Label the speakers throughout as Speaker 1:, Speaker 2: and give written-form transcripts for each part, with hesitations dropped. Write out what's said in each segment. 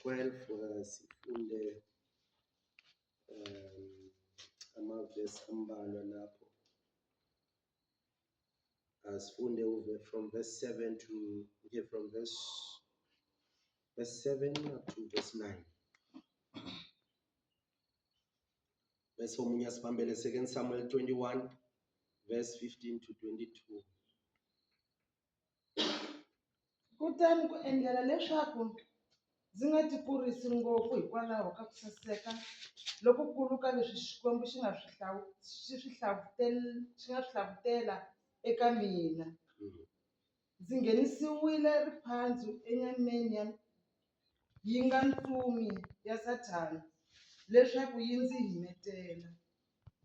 Speaker 1: 12 sifunde amavesi ambalwa lapho. Sifunde from verse 7 to from verse 7 up to verse 9. Bese omunye asibambele 2 Samuel 21 verse 15 to 22.
Speaker 2: Kutani ku endlela leswaku ndzi nga ti kurisi ngopfu hikwalaho ka ku saseka lokukulu ka leswi Xikwembu xi nga swi hlavutela eka mina. Ndzi nghenisiwile riphandzu enyameni yi nga ntsumi ya Sathana leswaku yi ndzi himetela.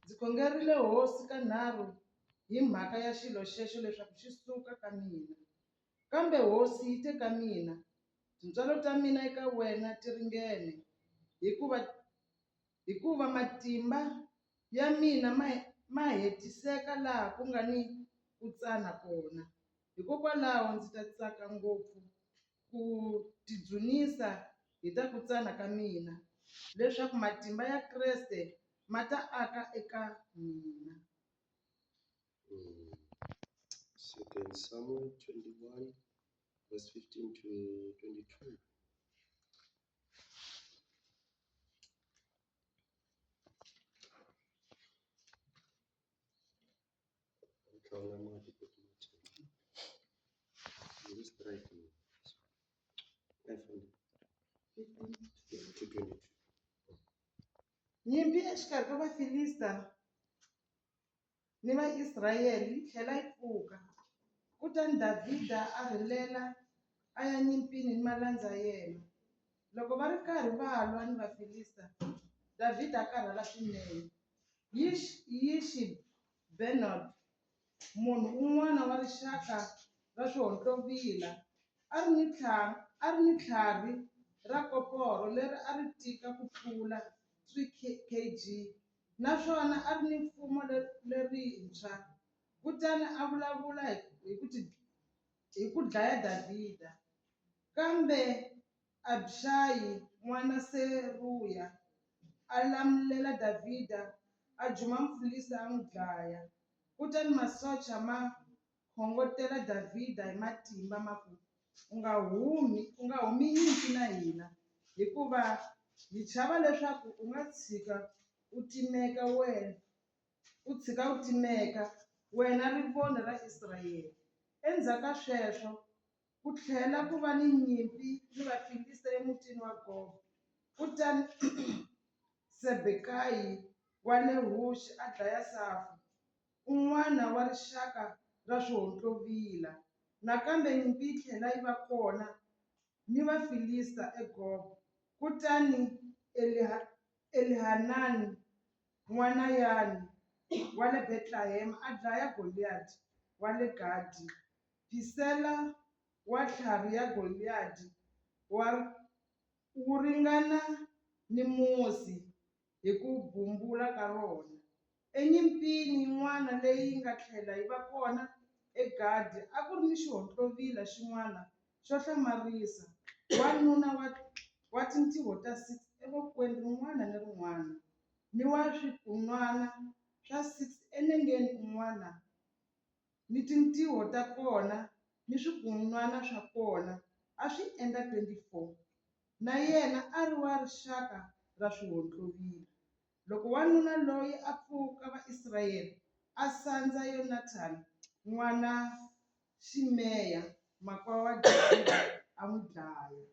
Speaker 2: Ndzi khongerile hosi kanharhu hi mhaka ya xilo xexo leswaku xi suka ka mina. Kambe hosi yi te ka mina, tintswalo ta mina eka wena ti ringene, hikuva matimba ya mina ma hetiseka laha ku nga ni ku tsana kona. Hikokwalaho ndzi ta tsaka ngopfu ku tidzunisa hi ta ku tsana ka mina, leswaku matimba ya Kreste ma ta aka eka mina.
Speaker 1: 2 Samuel 21 verse 15 to 22.
Speaker 2: Nyimpi exikarhi ka Vafilista ni Vaisrayele yi tlhela yi pfuka. Kutani Davhida a rhilela a ya nyimpini ni malandza yena. Loko va ri karhi va lwa ni Vafilista, Davhida a karhala swinene. Ishi-Benob, munhu un'wana wa rixaka ra swihontlovila, a ri ni tlhari ra koporo leri a ri tika ku tlula 3 kg, naswona a ri ni mfumo lerintshwa. Kutani a vulavula hi ku dlaya Davhida. Kambe Abishayi n'wana Seruya a lamulela Davhida, a juma Mufilista a n'wi dlaya. Kutani masocha ma khongotela Davhida hi matimba ma ku, u nga humi nyimpi na hina, hikuva hi chava leswaku u nga tshika u timeka wena rivoni ra Israyele. Endzhaku ka sweswo ku tlhela ku va ni nyimpi ni Vafilista emutini wa Gob. Kutani Sibekayi wa le Hushi a dlaya Safu, un'wana wa rixaka ra swihontlovila. Nakambe nyimpi yi tlhela yi va kona ni Vafilista eGob. Kutani Elihanani n'wana Yani wa le Betlehem a dlaya Goliath wa le Gati. Phisela wa tlhari ya Goliath wu ringana ni musi hi ku bumbula ka rona. Enyimpini yin'wana leyi nga tlhela yi va kona eGadi a ku ri ni xihontlovila xin'wana xo hlamarisa, wanuna wa tintiho ta 6 evokweni rin'wana ni rin'wana, ni wa swikun'wana swa 6 enengeni un'wana, ni tintiho ta kona ni swikun'wana swa kona a swi endla 24. Na yena a ri wa rixaka ra swihontlovila. Loko wanuna loyi a pfuka Vaisrayele a sandza Yonathani n'wana Shimeya, makwavo wa Davhida, a n'wi dlaya.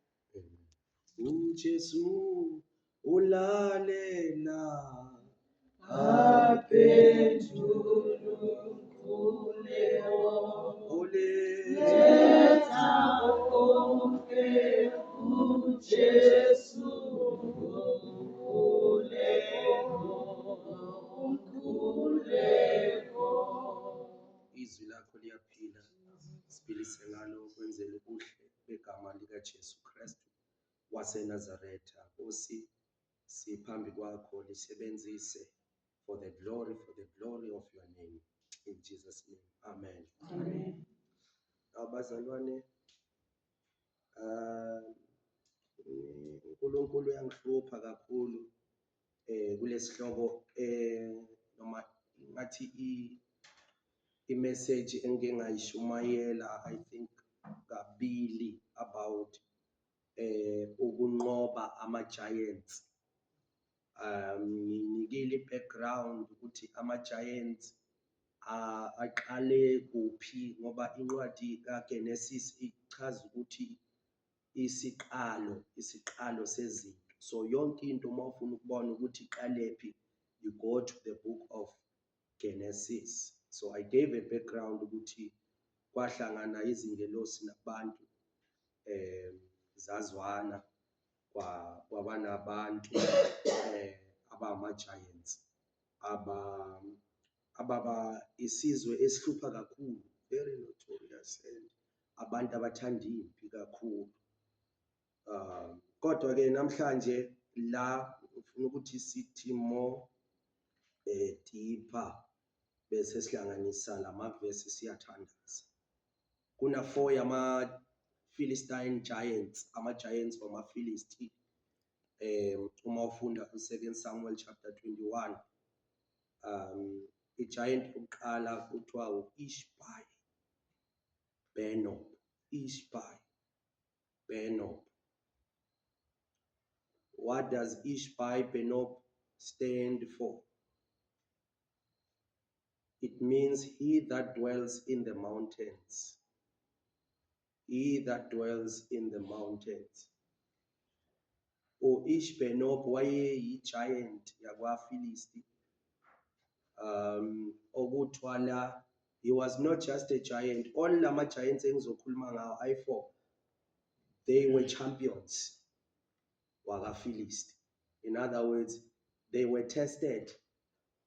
Speaker 1: uJesu ulalela izwi lakho liyaphila, siphilise ngalo kwenzele ubuhle begama likaJesu Kristu waseNazaretha. Nkosi, siphambi kwakho, lisebenzise for the glory of your name, in Jesus name, amen.
Speaker 2: Amen.
Speaker 1: Abazalwane, uNkulunkulu uyangihlupha kakhulu kulesihloko noma ngathi i-message engike ngayishumayela I think kabili about ukunqoba ama-giants. Nginikile i-background ukuthi ama-giants aqale kuphi ngoba incwadi kaGenesis ichaza ukuthi isiqalo sezinto. So yonke into uma ufuna ukubona ukuthi iqalephi, you go to the book of Genesis. So I gave a background ukuthi kwahlangana izingelosi nabantu zazwana kwabanabantu abama-giants ababa isizwe esihlupha kakhulu, very notorious, and abantu abathanda impi kakhulu. Kodwa-ke namhlanje la ufuna ukuthi sithi more deeper bese sihlanganisa lamavesi siyathandaza. Kuna 4 yama-Philistine giants, ama-giants wama-Philistine. Uma ufunda ku-2 Samuel chapter 21, i-giant yokuqala kuthiwa u-Ishbai Benob. Ishbai Benob. What does Ishbai Benob stand for? It means he that dwells in the mountains. He that dwells in the mountains. U-Ishbenob wayeyi-giant yakwaFilisti. Okuthiwa he was not just a giant. All lama giants engizokhuluma ngawo I4, they were champions wakaFilisti. In other words, they were tested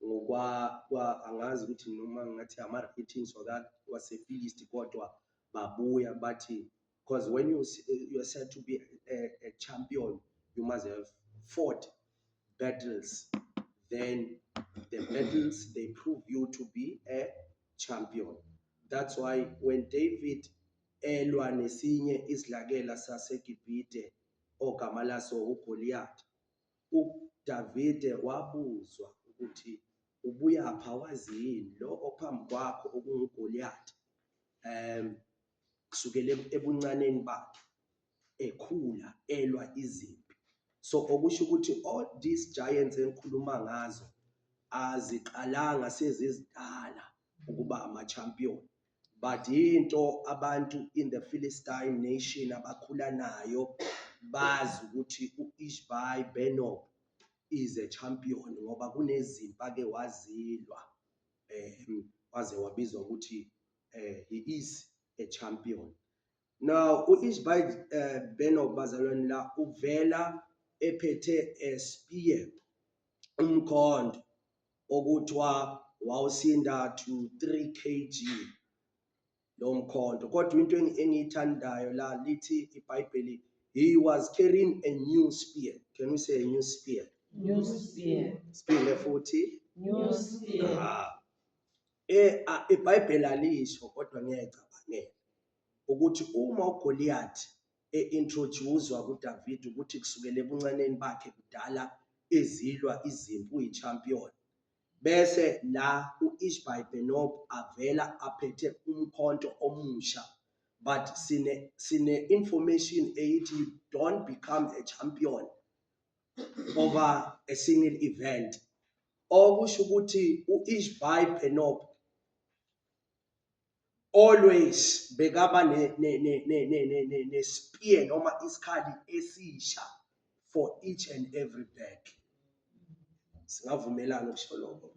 Speaker 1: angazi ukuthi noma ngathi ama-ratings waseFilisti kodwa babuya bathi, because when you are said to be a champion, you must have fought battles. Then the battles, they prove you to be a champion. That's why when David elwa nesinye isidlakela saseGibhite ogama laso uGoliath, uDavide wabuzwa ukuthi ubuyapha wazini lo ophambi kwakho okunguGoliath, kusukela ebuncaneni bakhe ekhula elwa izimpi. So okusho ukuthi all these giants engikhuluma ngazo aziqalanga sezizidala ukuba ama-champion, but into abantu in the Philistine nation abakhula nayo bazi ukuthi u-Ishbai Benob is a champion ngoba kunezimpi ake wazilwa waze wabizwa ukuthi he is a champion. Now u-Ishbai Benob bazalwane la uvela ephethe a spear, umkhonto okuthiwa wawusinda to 3 kg lo mkhonto. Kodwa into engiyithandayo la lithi iBhayibheli, he was carrying a new spear. Can we say a new spear?
Speaker 3: New spear.
Speaker 1: Spear futhi
Speaker 3: New spear.
Speaker 1: iBhayibheli alisho kodwa ngiyayicabangela ukuthi uma uGoliath introducewa kuDavid ukuthi kusukela ebuncaneni bakhe kudala ezilwa izimpi uyi-champion, bese la u-Ishbai Benob avela aphethe umkhonto omusha. But sine information eyithi you don't become a champion over a single event. Okusho ukuthi u-Ishbai Benob always bekaba ne spear noma isikhali esisha for each and every battle. Singavumelana ukusho lokho.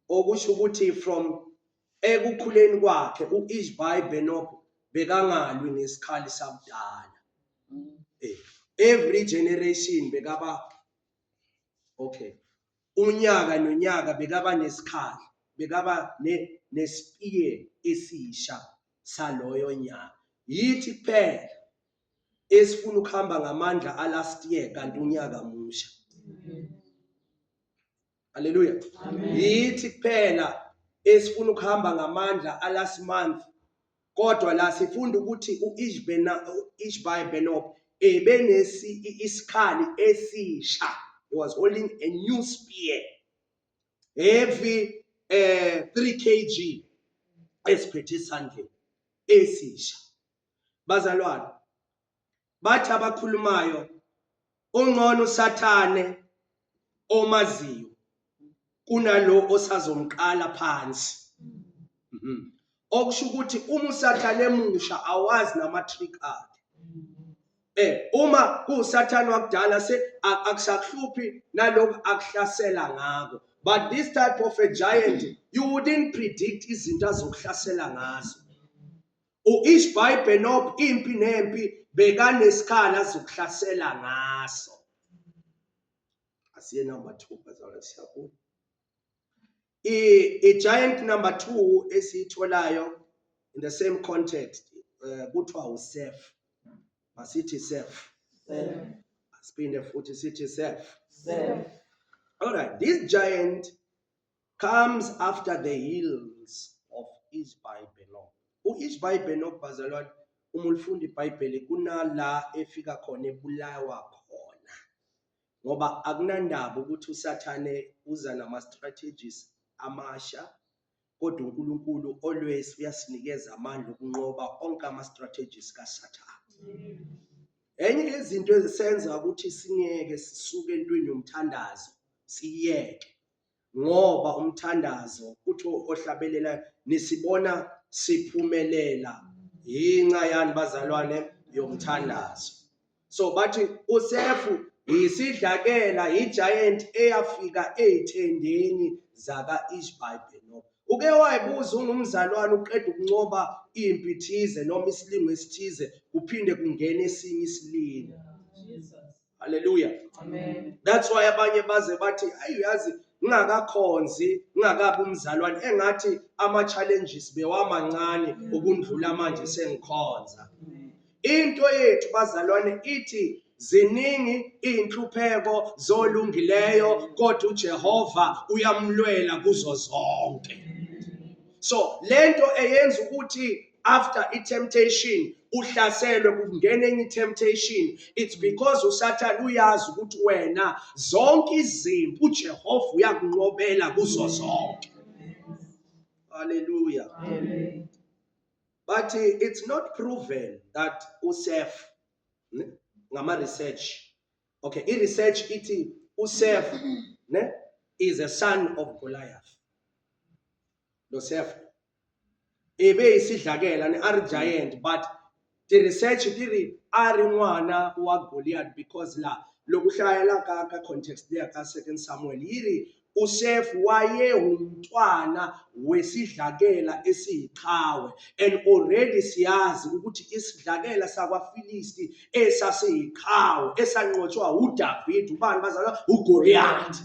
Speaker 1: Okusho ukuthi from ekukhuleni kwakhe u-Ishbai Benob bekangalwi ngesikhali sabudala. Every generation bekaba okay. Unyaka nonyaka bekaba nesikhali, bekaba nespear esisha saloyo nyaka. Yithi kuphela esifuna ukuhamba ngamandla alast year kanti unyaka musha. Hallelujah. Yithi kuphela esifuna ukuhamba ngamandla alast month, kodwa la sifunda ukuthi u-Ishbai Benob isikhali esisha. He was holding a new spear, heavy 3 kg, esiphethe esandleni esisha. Bazalwane, bathi abakhulumayo, ongcono uSathane omaziyo kunalo osazomqala phansi. Okusho ukuthi uma uSathane emusha awazi nama-trick akhe. Uma kuSathane wakudala akusakuhluphi nalokho akuhlasela ngako. But this type of a giant, you wouldn't predict izinto azokuhlasela ngazo. U-Ishbi-Benob impi nempi bekanesikhala azokuhlasela ngaso. Asiye number 2 bazalwane siyabona. I-giant number 2 esiyitholayo in the same context kuthiwa uSeth. Masithi Seth. Asipinde futhi sithi Seth. All right, this giant comes after the heels of Ishbi-Benob. U-Ishbi-Benob bazalwane uma ulifunda iBhayibheli kunala efika khona ebulawa khona. Ngoba akunandaba ukuthi uSathane uza nama-strategies amasha, kodwa uNkulunkulu always uyasinikeza amandla okunqoba onke ama-strategies kaSathane. Enye yezinto ezisenza ukuthi singeke sisuke entweni yomthandazo siyeke, ngoba umthandazo uthi ohlabelela nisibona siphumelela inxa yani bazalwane yomthandazo. So bathi uSefu isidlakela igiant eyafika ezithendeni zaka Ishbi-Benob. Uke wayibuza ungumzalwane uqeda ukuncoba impi thize noma isilingo esithize kuphinde kungena esinye isilingo. Hallelujah.
Speaker 3: Amen.
Speaker 1: That's why abanye baze bathi ayiyazi ngingakakhonzi ngingakabi umzalwane engathi ama challenges bewamancane ukundlula manje sengikhonza. Into yethu bazalwane ithi ziningi inhlupheko zolungileyo kodwa uJehova uyamlwela kuzo zonke. So lento eyenza ukuthi after temptation uhlaselwe kungena enye temptation, it's because uSathane uyazi ukuthi wena zonke izimpi uJehova uyakunqobela kuzo zonke. Hallelujah.
Speaker 3: Amen.
Speaker 1: But it's not proven that uSeth ngama research. Okay, research iti uSeth is a son of Goliath. Joseph ebe isidlakela ne giant, but the research iti ari nwana wa Goliath because la lokuhlayela ka context there ka 2 Samuel yiri uSeth waye umntwana wesidlakela esiyiqhawe, and already siyazi ukuthi isidlakela sakwaFilisti esasiyiqhawe esanqotshwa uDavid ubani bazalwa uGoliath.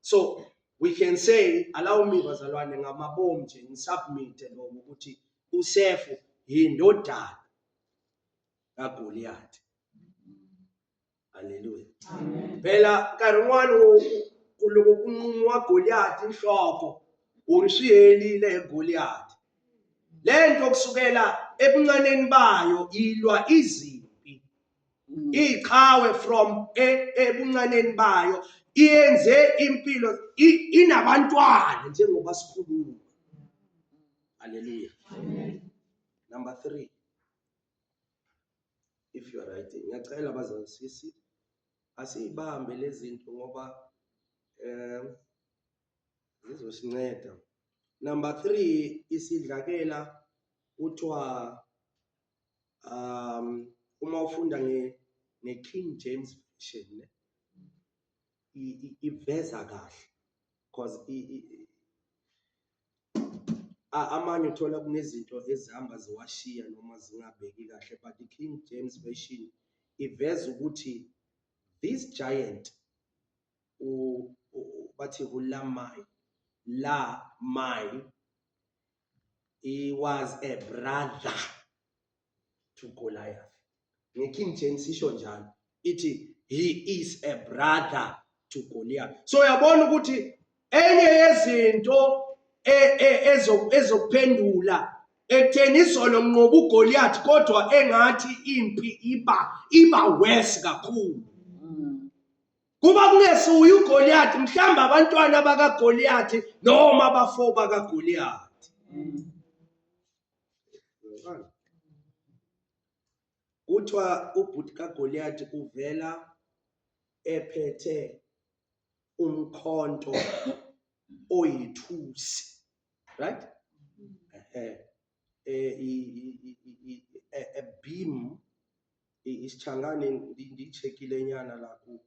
Speaker 1: So we can say, allow me bazalwane ngamabomu nje ngisubmit lo ukuthi uSeth yindodana kaGoliath. Hallelujah.
Speaker 3: Amen.
Speaker 1: Phela karunwani kuloko kunqumwa Goliath inhloko urishiyelile Goliath. Lento kusukela ebuncaneni bayo ilwa izimpi. Iqhawe from ebuncaneni bayo iyenze impilo inabantwana njengoba sikhuluma. Hallelujah.
Speaker 3: Amen.
Speaker 1: Number 3. If you are writing, ngiyacela bazalwane sisi asibambe lezi zinto ngoba zizosinceda. Number 3 isidlakela kuthiwa uma ufunda nge-King James Version iveza kahle because amanye uthola kunezinto ezihamba ziwashiya noma zingabeki kahle, but i-King James Version iveza ukuthi this giant bathi Lamai, he was a brother to Goliath. Nge-King James isho njalo ithi he is a brother to Goliath. So uyabona ukuthi enye yezinto ezokuphendula ekutheni izolo nqoba uGoliath kodwa engathi impi iba worse kakhulu. Kuba kungesuye uGoliath mhlamba abantwana bakaGoliath noma abafo bakaGoliath. Kuthiwa ubhuti kaGoliath uvela ephethe umkhonto oyithusi, right? A beam isichangane ndichekile nyana lapho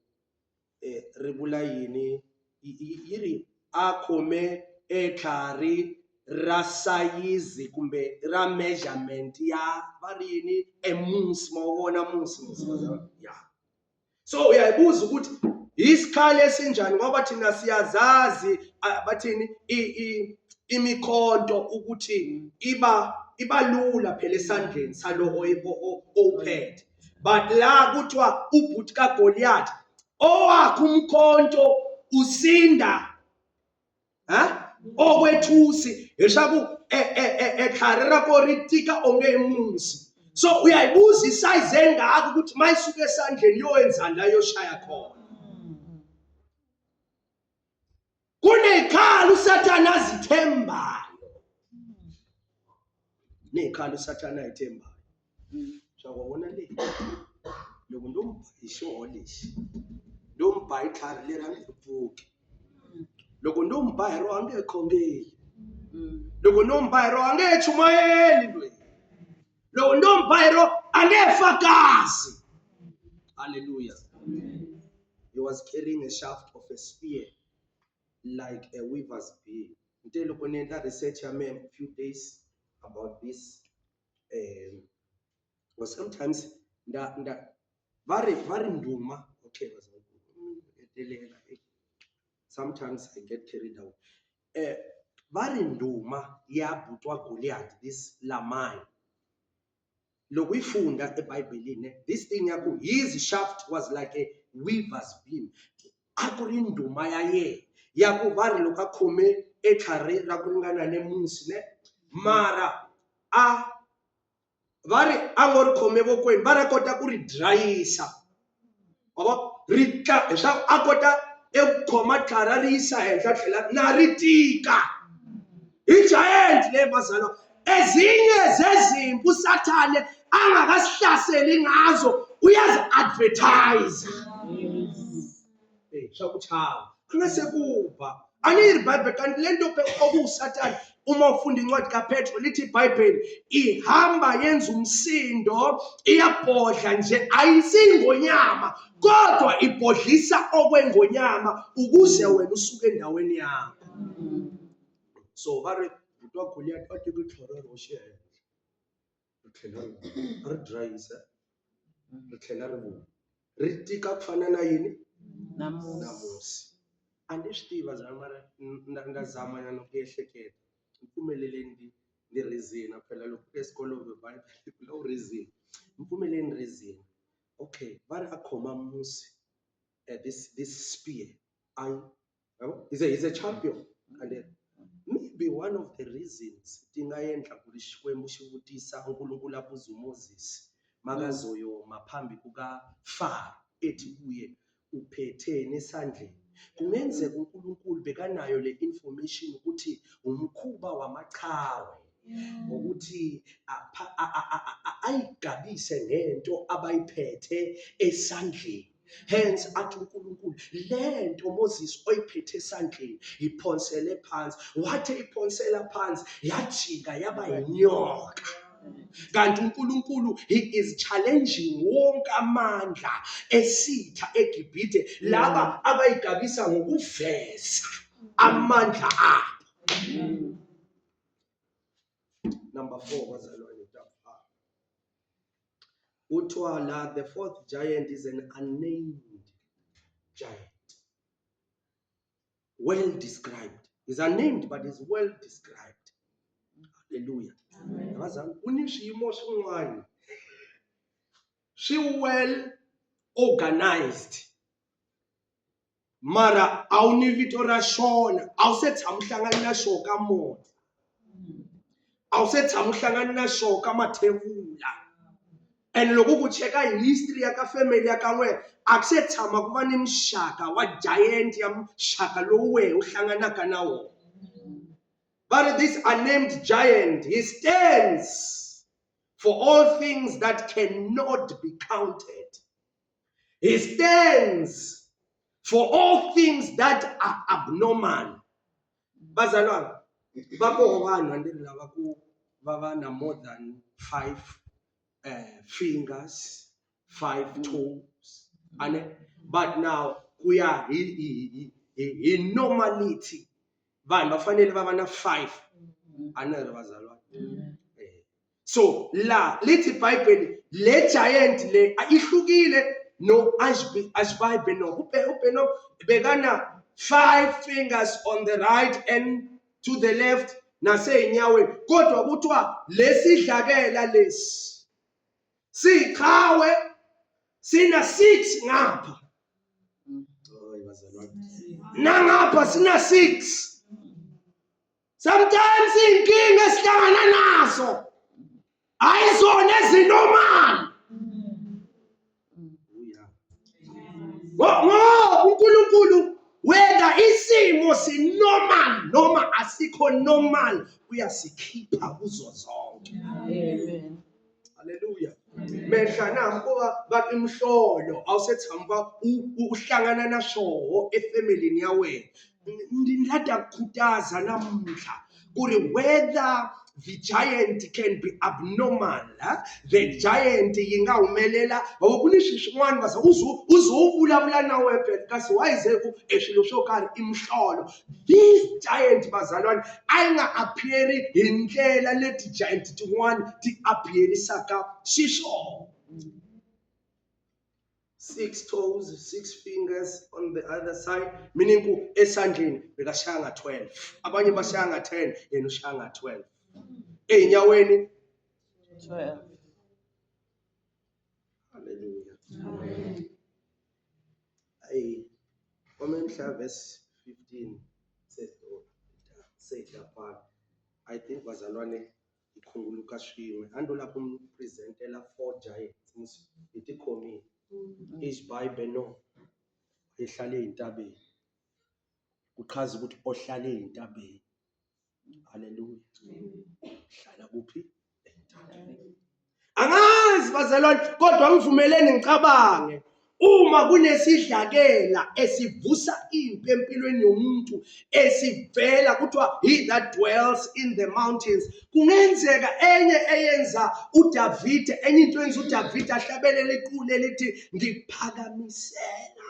Speaker 1: ribula yini yiri akhome ekhari ra size kumbe ra measurement ya varini emunsi mawona munsi ya. So uyayibuza ukuthi isikhali esinjani ngoba thina siyazazi bathini imikhonto ukuthi iba lula phela esandleni salo ophethe. But la kuthiwa ubhuti kaGoliath owakhe umkhonto usinda okwethusi eshaku ekharera koritika ongemunsi. So uyayibuza isize engaka ukuthi mayisuka esandleni yowenza la yoshaya khona. Kunekhala uSathane azithembayo. Nekhala uSathane ayithembayo. Shawubona le. Loko ndombhisho lishi. Ndombhayi ikhari lera ngiphuke. Loko ndombhayi ro angekhongeli. Loko ndombhayi ro angechumayeli lwe. Loko ndombhayi ro angefakazi. Hallelujah. He was carrying a shaft of a spear like a weaver's beam. Until when I research a few days about this, or sometimes very nduma. Okay, sometimes I get carried out. Very nduma ya butwa Goliath, this lamai. Look, we found that the Bible in this thing, his shaft was like a weaver's beam. According to my ye, Yakuvari loka kome ekhare rakulingana nemunsi ne mara vari angori khome vokweni vari kota ku ri dryisa ri swa a kota ekhoma tlhara ri yisa henhla tlhela na ri tika hi giant le bazalwa. Ezinye zezimpi uSathane angakasihlaseli ngazo uyazi advertise. Shakuchawa angasekuba ani iBhayibheli kanti lento okuSathane uma ufunda incwadi kaPetro lithi iBhayibheli ihamba yenza umsindo iyabhodla nje ayisingonyama kodwa ibhodlisa okwengonyama ukuze wena usuke endaweni yakho. So bare utwa Goliath bathi kuthora roshe uthlela ri dryisa uthlela ri ritika kufana na yini namusi. Andishitiva zamara ndazama nokuyehlekela imphumeleleni ndirizina phela lokho esikolo beBhayibheli lo rizina imphumeleni rizina. Okay, bari akhoma musi this spear is a champion and maybe one of the reasons tingayenhla kulishwembu shivutisa uNkulunkulu abuza uMoses makazoyo maphambi kukaFaro ethi kuye uphetheni esandleni. Kungenzeka uNkulunkulu bekanayo le information ukuthi umkhuba wamaqhawe ukuthi ayigabise ngento abayiphethe esandleni. Hence athi uNkulunkulu lento Moses oyiphethe esandleni iphonsele phansi. Wathi iphonsela phansi yajika yaba inyoka. Kanti uNkulunkulu he is challenging wonke amandla esitha eGibhithe laba abayigabisa ngokuveza amandla abo. Number 4 bazalwane tapha. Utwala the fourth giant is an unnamed giant. Well described. He's unnamed but is well described. Hallelujah. Bazalwane unishimo swin'wana swi well organized. Mara awuni vito ra xona awu se tshama hlangana na xona ka mona. awusetshama uhlangana na shoka amathebula and loko ku cheka history ya ka family ya ka n'we akusetshama ku va ni mxaka wa giant ya mxaka lowu wehe u hlanganaka na wona. But this unnamed giant, he stands for all things that cannot be counted. He stands for all things that are abnormal. Bazalwane, bako vanhu andiri lava ku va va na more than 5 fingers, 5 toes. But now kuya hi normality. Vanhu vafanele va va na 5 anere bazalwane. So la lithi iBhayibheli le giant le ihlukile no asibhayibheli no bekana 5 fingers on the right and to the left naseyinyaweni kodwa kuthiwa lesidlakela lesi siqhawe sina 6 ngapha. Hayi bazalwane. Nangapha sina 6. Sometimes inkinga esihlangana nazo ayizona ezinormal. uNkulunkulu whether isimo sinormal noma asikho normal uyasikhipha kuzo zonke.
Speaker 3: Amen.
Speaker 1: Hallelujah. Mehla nami kuba bakimhlolo awusethamba uhlangana na shoho efamily yawena. Ndingathi akukhuthaza namhla kuri whether the giant can be abnormal, the giant yingawumelela awukunisho swin'wana basa uzovulavula nawe phela kasi wayize ku eswilo swo karhi imhlolo. This giant bazalwane ayinga appear hi ndlela leti giant tin'wana ti appearisaka xiswona. 6 toes, 6 fingers on the other side, meaning ku esandleni bekashanga 12. Abanye bashanga 10, yena ushanga 12. Enyaweni
Speaker 3: 12.
Speaker 1: Hallelujah.
Speaker 3: Amen.
Speaker 1: Ay, Komemhla verse 15 says lapha. I think bazalwane ikhunguluka shime. Ando lapho presentela 4 giants. Ithi khomi. IBhayibheli no ehlale eintabeni uqhaza ukuthi ohlale eintabeni. Hallelujah. Hlala kuphi eintabeni. Angazi bazalwane kodwa ngivumeleni ngicabange uma kunesidlakela esivusa impi empilweni yomuntu esivela kuthiwa he that dwells in the mountains kungenzeka enye eyenza uDavide enye into yenza uDavide ahlabelele iqule lithi ngiphakamisela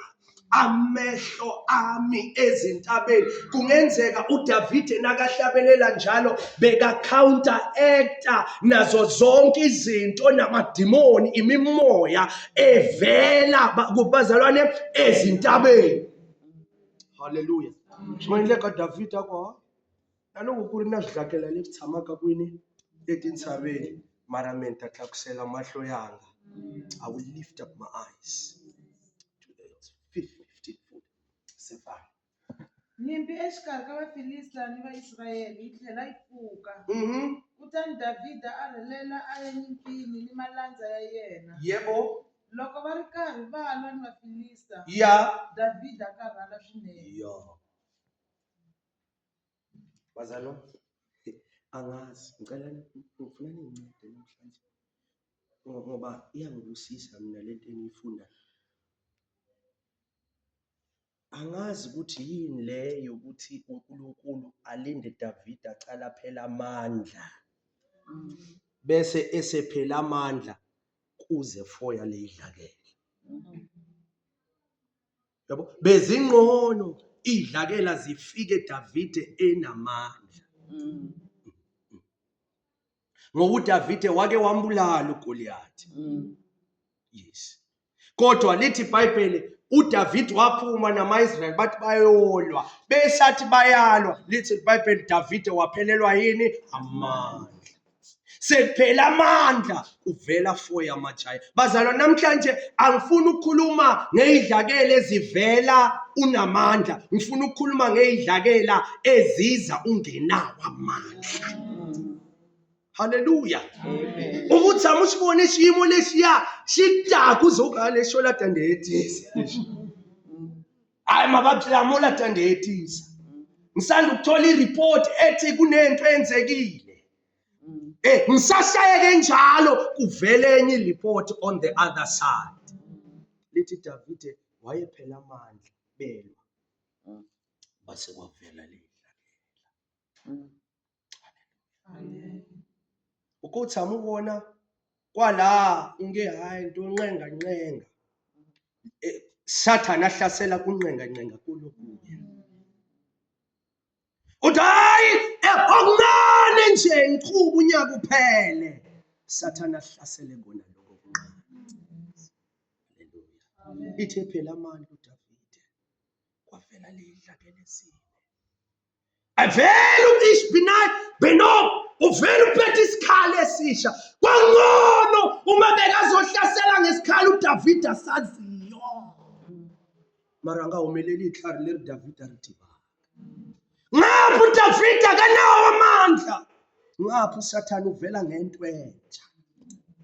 Speaker 1: amehlo ami ezintabeni. Kungenzeka uDavide nakahlabelela njalo beka counteract nazo zonke izinto namadimoni imimoya evela kubazalwane ezintabeni. Hallelujah. Shimanyile ka David akwa naloko kuri na sidlakela leti tshamaka kwini etintshaveni mara menta tlakusela mahlo yanga. I will lift up my eyes to the hills. 15 foot. Seven.
Speaker 2: Nyimpi exikarhi ka vaFilista ni vaIsirayele yi tlhela yi pfuka. Kutani Davhida a rhelela a ya nyimpini ni malandza ya yena.
Speaker 1: Yebo.
Speaker 2: Loko va ri karhi va lwa ni vaFilista, Davhida a karhala swinene.
Speaker 1: Bazalwane angazi ngicela ngifuna nincede namhlanje ngoba iyangibusisa mina lento engiyifunda. Angazi ukuthi yini leyo ukuthi uNkulunkulu alinde David acala phela amandla bese esephela amandla kuze foya leidlakela. Yabo bezingqono idlakela zifike David enamandla. Ngoba uDavide wake wambulala uGoliath. Yes. Kodwa lithi iBhayibheli uDavid waphuma namaIsrael bathi bayolwa. Besathi bayalwa lithi iBhayibheli David waphelelwa yini amandla. Sekuphela amandla uvela foya amajaya. Bazalwa namhlanje angifuni ukukhuluma ngeidlakela ezivela unamandla. Ngifuna ukukhuluma ngeidlakela eziza ungenawo amandla. Haleluya.
Speaker 3: Amen.
Speaker 1: Ukuthi amusibone xiyimo lexiya xi taka uzoka lexo la tandhetisa. Hayi mavabyi lamo la tandhetisa. Ngisanda ukuthola ireport ethi kunento eyenzekile. Ngisashayeke njalo kuvele enye ireport on the other side. Lithi Davide wayephela amandla belwa. Base kwavela lendla.
Speaker 2: Amen.
Speaker 1: Ukuthi amubona kwala unge hayi into ncenga. Sathana ahlasela kuncenga kulokunye. Uthi hayi okuncane nje ngiqhuba unyaka uphele. Sathana ahlasele kona lokho kuncane. Haleluya. Ithe phela amandla uDavide kwavela lidla ke lesine. Avela uIshbinayi Benob uvela uphethe isikhali esisha. Kwangcono uma bekazohlasela ngesikhali uDavide asaziyo. Mara ngawumelela ikhari le Davide ridibana. Ngapha uDavide akanawo amandla. Ngapha uSathane uvela ngento entsha.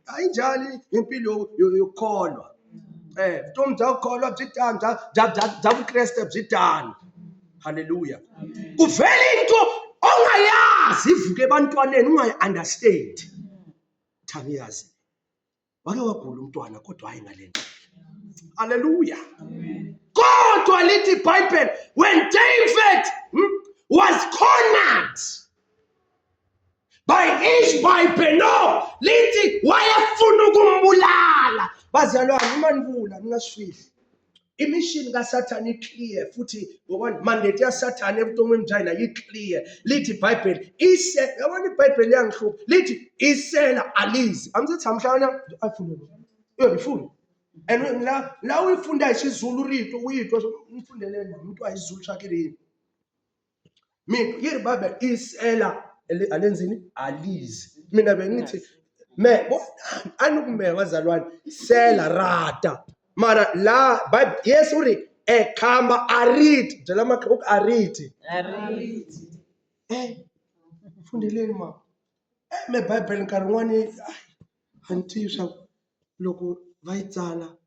Speaker 1: Ayinjalo impilo yokukholwa. Vutomi bya kukholwa byi tani bya vukreste byi tani. Haleluya. Kuvela into ongayazi ivuke ebantwaneni ungayi-understand. Thabiyazi. Wake wagula umntwana kodwa hayi ngalento. Haleluya. Kodwa lithi iBhayibheli when David was cornered by Ishbi Benob, lithi wayefuna ukumbulala. Bazalwane imanibula ningasifihli. Imission kaSathane iclear futhi ngoba mandate yaSathane ebuntongweni njayina iclear. Lithi iBhayibheli yabona iBhayibheli yangihlupha. Lithi isela alizi. Amsithi amhlana afuna. Uyifuna. And la uyifunda isiZulu rito uyitwa umfundeleni umuntu wayizulu shakirini. Mina yiri Bible isela alenzini alizi. Mina bengithi anukume bazalwane sela rata. Mara la Bible yes uri ekhamba arid dela makho arid. Fundeleni ma. Me Bible nkarhi wani antisha loko vayitsala.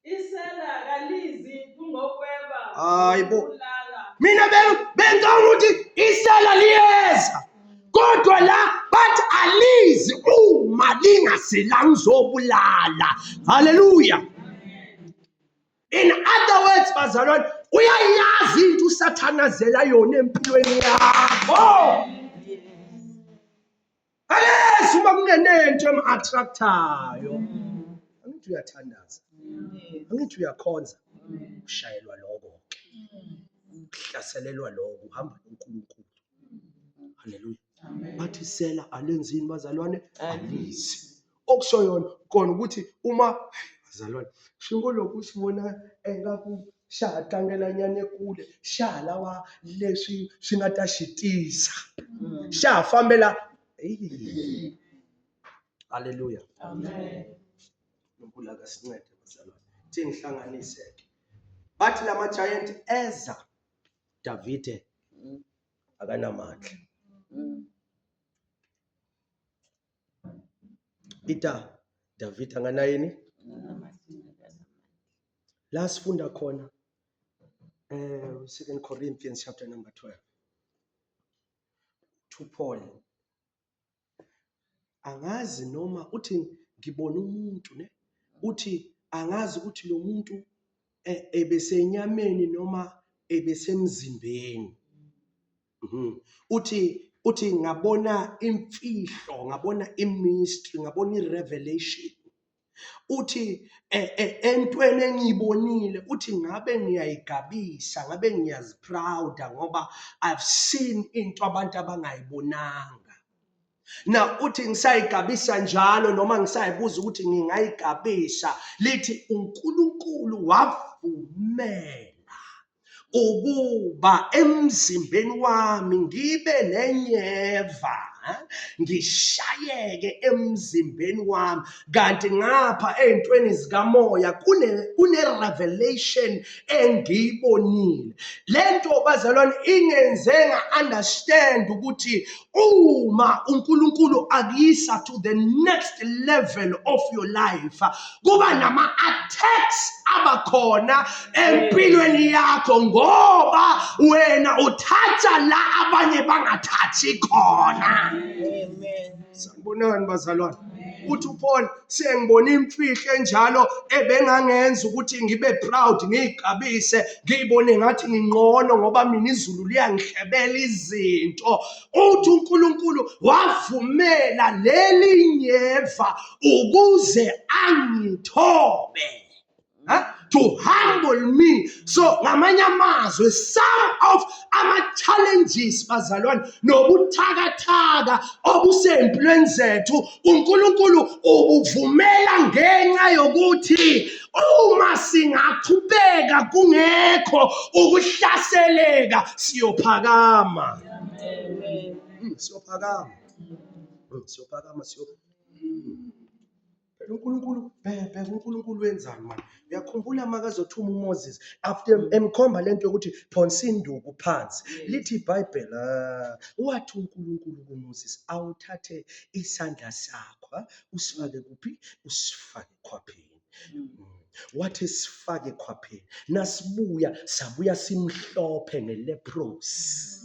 Speaker 2: Isela kalizi kungokweba.
Speaker 1: Hayibo. Mina benza ukuthi isela liyeza. Kodwa la but alizi uma lingaselanga uzobulala. Hallelujah. In other words bazalwane uyayazi into usathanazela yona empilweni yakho. Yes, uma kunenento em-attractayo. Angithi uyathandaza. Angithi uyakhonza. Ushayelwa lokho. Uhlaselelwa lokho uhamba noNkulunkulu. Haleluya. Bathi sela alenzini bazalwane alizi. Okusho yona kona ukuthi uma bazalwane shingo lokhu sibona engakushaya qangelanyane kule shala wa leswi swi nga ta xitisa. Xa fambela. Haleluya.
Speaker 2: Amen.
Speaker 1: UNkulunkulu akasincede bazalwane. Thi ngihlanganiseke. Bathi lama giant eza Davide akanamandla. Ita David anganayini? La sifunda khona 2 Corinthians chapter number 12. To Paul. Angazi noma uthi ngibona umuntu ne uthi angazi ukuthi lo muntu ebesenyameni noma ebesemzimbeni. Uthi ngabona imfihlo, ngabona imystery, ngabona irevelation. Uthi entweni engiyibonile uthi ngabe ngiyayigabisa, ngabe ngiyaziprouda ngoba I've seen into abantu abangayibonanga. Na uthi ngisayigabisa njalo noma ngisayibuza ukuthi ngingayigabisa lithi uNkulunkulu wavumela ukuba emzimbeni wami ngibe nenyeva ngishayeke emzimbeni wami, kanti ngapha ey'ntweni zikamoya kune revelation engiyibonile. Lento bazalwane ingenze nga-understand ukuthi uma uNkulunkulu akuyisa to the next level of your life, kuba nama-attacks abakhona empilweni yakho ngoba wena uthatha la abanye bangathathi khona.
Speaker 3: Amen.
Speaker 1: Sanibonani bazalwane. Uthi uPaul, sengibona imfihlo enjalo ebengangenza ukuthi ngibe proud, ngigabise, ngiyibone ngathi ngingqono ngoba mina izulu liyangihlebela izinto. Uthi uNkulunkulu wavumela leli nyeva ukuze angithobe. To humble me. So ngamanye amazwi, some of ama-challenges bazalwane nobuthakathaka obusempilweni zethu uNkulunkulu ubuvumela ngenxa yokuthi uma singaqhubeka kungekho ukuhlaseleka siyophakama.
Speaker 3: Amen.
Speaker 1: Siyophakama. uNkulunkulu bheka uNkulunkulu wenzani manje. Uyakhumbula makazothuma uMoses after emkhomba lento yokuthi phonsa induku phansi, lithi iBhayibheli wathi uNkulunkulu kuMoses, awuthathe isandla sakho usifake kuphi, usifake ekhwapheni. Wathi sifake ekhwapheni, nasibuya sabuya simhlophe ngeleprosi.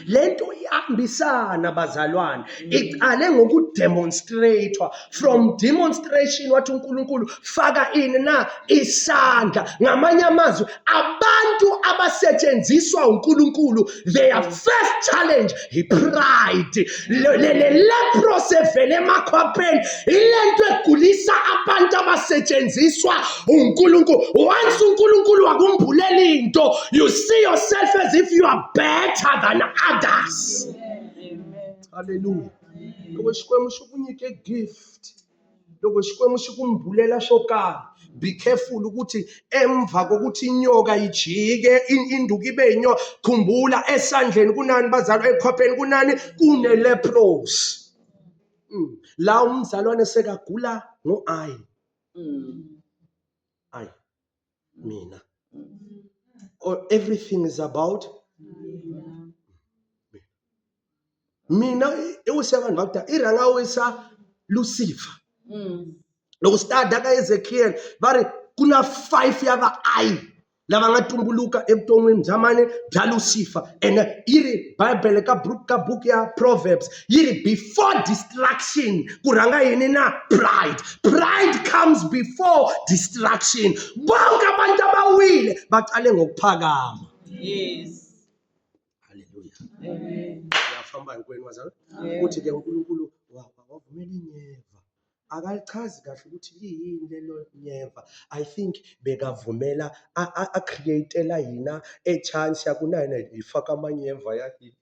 Speaker 1: Lento ihambisana bazalwane, iqale ngokudemonstratewa. From demonstration wathi uNkulunkulu faka ini na isandla. Ngamanye amazwi, abantu abasetshenziswa uNkulunkulu, their first challenge pride. Le leprosi evele emakhwapheni ilento egulisa abantu abasetshenziswa uNkulunkulu. Once uNkulunkulu wakumbulela into, you see yourself as if you are better than others.
Speaker 3: Amen.
Speaker 1: Hallelujah. Loko Xikwembu xi ku nyike gift, loko Xikwembu xi ku mbulela xo karhi, be careful ukuthi emva kokuthi inyoka ijike induku ibe inyoka, khumbula esandleni kunani bazalwa, ekhwapheni kunani, kuneleprosi. La umzalwane sekagula ngo-I. Mina. Or everything is about mina. Ewusebantu bakudala iranga wesa Lucifer. Loko stada ka Ezekiel bari kuna 5 yava I lava nga tumbuluka evuton'wini bya mani, bya Lucifer. And yiri Bible ka book ya Proverbs yiri before distraction kuranga yini na pride comes before distraction. Bonke abantu abawile baqale ngokuphakama.
Speaker 3: Yes.
Speaker 1: Hallelujah.
Speaker 3: Amen.
Speaker 1: Uyafamba ngikweni wazalo uthi ke uNkulunkulu wavumela inyeva, akalichazi kahle ukuthi liyini lelo nyeva. I think bekavumela a-createla yina e-chance yakunayina ifaka amanyeva yakhe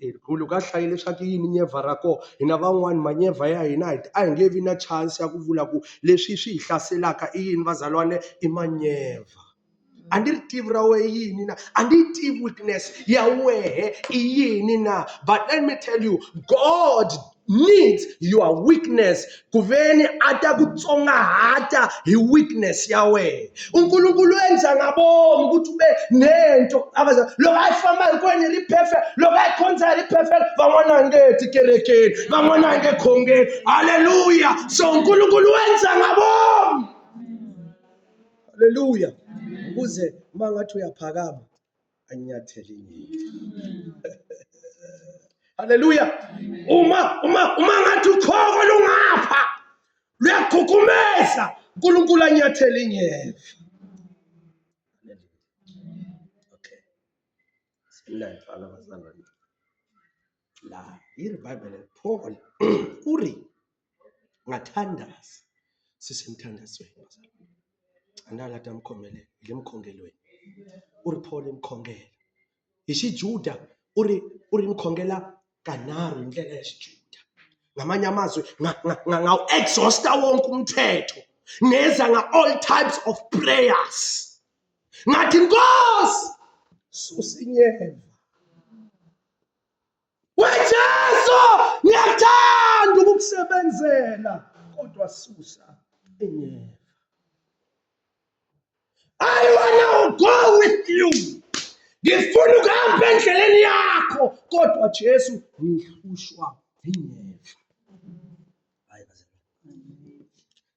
Speaker 1: ekhulu kahlayile leswaku yini nyeva rako hina van'wani manyeva ya hina a hi nge vi na chance ya ku vula ku leswi swi hi hlaselaka i yini bazalwane, i manyeva. A ndi ri tivi ra wehe yini na, a ndi yi tivi weakness ya wehe i yini na. But let me tell you, God needs your weakness kuveni ata kutsongahata hi weakness ya wehe. uNkulunkulu wenza ngabomu ukuthi ube nento abaza loko ayifamba hinkwenu ri perfect, loko ayikhonza ri perfect, van'wana nge tikerekeni, van'wana nge khongeni. Hallelujah. So uNkulunkulu wenza ngabomu. Hallelujah. Ukuze mangathi uyaphakama anyathele inyeva. Hallelujah. Uma ngathi ukhoko lungapha luyakhukhumeza, uNkulunkulu anyathele inyeva. Okay. Sinayifana bazalwane. La iBhayibheli Paul uri ngathandaza sisemthandazweni bazalwane. Andalata amkhomele lemkhongelweni. Uri Paul emkhongela. IxiJuda uri mkhongela kanarhu indlela yesiJuda. Ngamanye amazwi ngawu-exhausta wonke umthetho. Neza nga-all types of prayers. Ngathi Nkosi susa inyeva. WeJesu ngiyakwenzela kodwa susa inyeva. I wanna go with you. Ngifuna ukuhamba endleleni yakho kodwa Jesu ngihlushwa inyeva. Hayi bazalwane.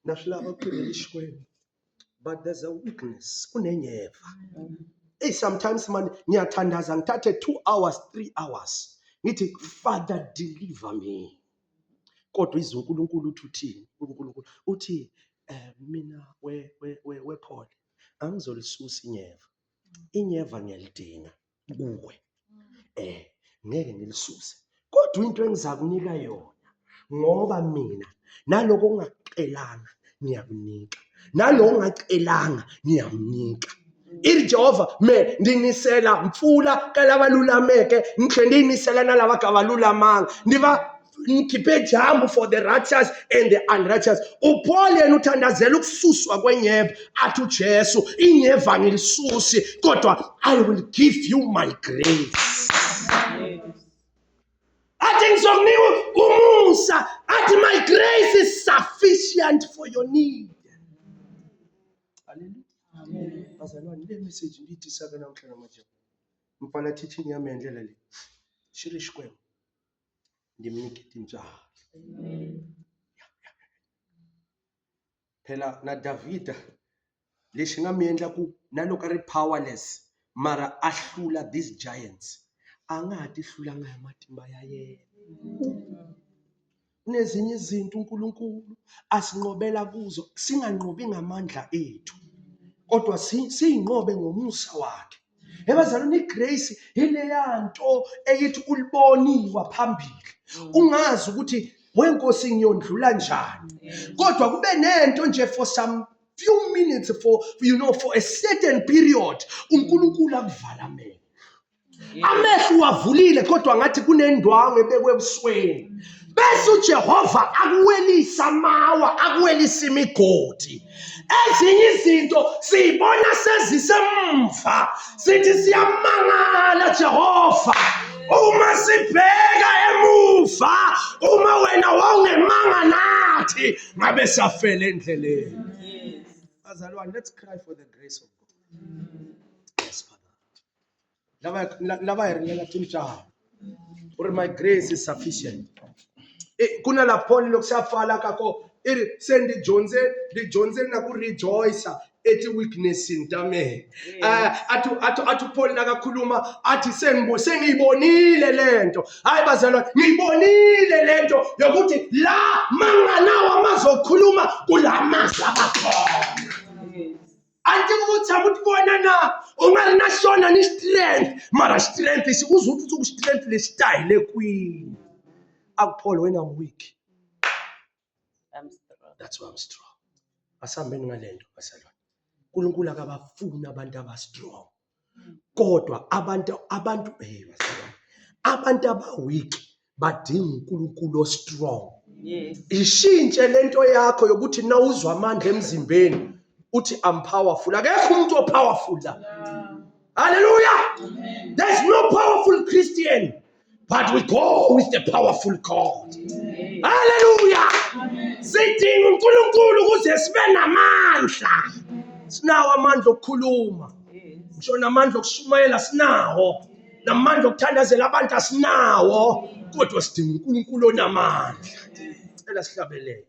Speaker 1: Nahlaba kuphindela ishweni. But there's a weakness kunenyeva. Hey, sometimes man ngiyathandaza ngithathe 2 hours 3 hours ngithi Father deliver me. Kodwa izwi uNkulunkulu uthini? uNkulunkulu uthi mina we Paul angizolisusa inyeva. Inyeva ngiyalidinga kuwe. Ngeke ngilisuse. Kodwa into engizakunika yona ngoba mina naloko ongacelanga ngiyakunika. Naloko ongacelanga ngiyamnika. Iri Jehova me ndinisela mfula kalabalulameke ngihle ndinisela nalaba kabalulamanga. Ndiba ngikhiphe jambu for the righteous and the unrighteous. uPaul yena uthandazela ukususwa kwenyeva athi uJesu inyeva ngilisusi kodwa I will give you my grace. Athi ngizokunika umusa athi my grace is sufficient for your need. Hallelujah. Amen. Bazalwane le message ngithi saka namhlanje manje. Mfana teaching yami endlela le. Shiri shikwembu. Ndimnikete njalo. Phela na Davida lexi nga mi endla ku naloko ari powerless mara ahlula these giants anga ha ti hlulanga hi matimba ya yena. Kunezinye izinto uNkulunkulu asinqobela kuzo singanqobi ngamandla ethu kodwa siyinqobe ngomusa wakhe. Ebazalwane igrace ile yanto eyithi uliboniwa phambili ungazi ukuthi wenkosi ngiyondlula njani kodwa kube nento nje for some few minutes for a certain period uNkulunkulu akuvala amehlo. Amehlo wavulile kodwa ngathi kunendwangu ebekwe ebusweni. Bese uJehova akuwelisa amawa akuwelisa imigodi. Ezinye izinto siyibona sezisemva sithi siyamangala Jehova uma sibheka emuva uma wena wawungemanga nathi ngabe safela endleleni. Bazalwane, let's cry for the grace of God. Yes, Father. Lava irinela timcha or my grace is sufficient. Kuna la Paul lokusafala kako iri sendi Johnze na ku rejoice eti weakness intame. Atu Paul nakakhuluma athi sengiyibonile lento. Hayi bazalwane ngiyibonile lento yokuthi la manganawa mazokhuluma kulamazwi abakhona. Anti ukuthi akubona na ungari na shona ni strength mara strength uzuthi ku strength le style queen. Paul when I'm weak
Speaker 3: I'm strong.
Speaker 1: That's why I'm strong. Asambeni ngalento bazalwane. uNkulunkulu akabafuna abantu aba strong. Kodwa abantu bazalwane. Abantu aba weak badinga uNkulunkulu o strong.
Speaker 3: Yes.
Speaker 1: Ishintshe lento yakho yokuthi na uzwa amandla emzimbeni uthi I'm powerful. Akekho umuntu o powerful la. Hallelujah. Amen. There's no powerful Christian. But we go with the powerful God. Amen. Hallelujah. Sidinga uNkulunkulu ukuze sibe namandla. Sinawo amandla okukhuluma. Ngisho namandla okushumayela sinawo. Namandla okuthandazela abantu asinawo. Kodwa sidinga uNkulunkulu onamandla. Cela sihlabelele.